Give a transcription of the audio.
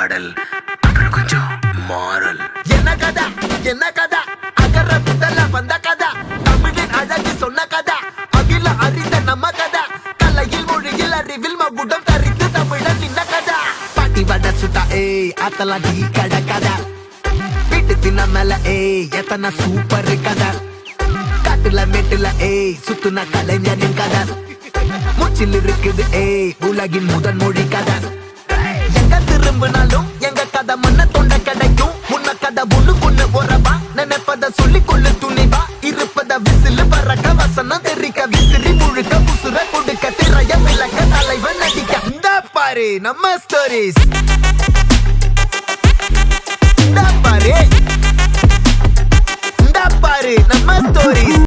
பாடல் அப்புறம் கொஞ்சம் மாறல். என்ன கதா அகர முதல வந்த கதா தமிழின் அழகு சொன்ன கதா அகில அறிந்த நம்ம கதா கலையில் மொழியில் அறிவில் மகுடம் தரித்து தமிழன் நின்ன கதா பாட்டி வட சுட்டா அத்தலாம் டீ கட கதா வீட்டு தின்ன மேல எத்தனை சூப்பர் கதா காட்டுல மேட்டுல சுத்துன கலைஞனின் கதா மூச்சில் இருக்குது உலகின் முதன் மொழி கதா எங்க திரும்பினாலும் எங்க கதை மண்ண தொண்ட கிடைக்கும் முன்ன கதை ஒண்ணு உறவா நினைப்பத சொல்லிக் கொள்ளு துணிவா இருப்பத விசிலு பறக்க வசனம் தெரிக்க விசிறி முழுக்க புசுர கொடுக்க திரைய விளக்க தலைவன் நடிக்க இந்த பாரு நம்ம ஸ்டோரிஸ் இந்த பாரு நம்ம ஸ்டோரிஸ்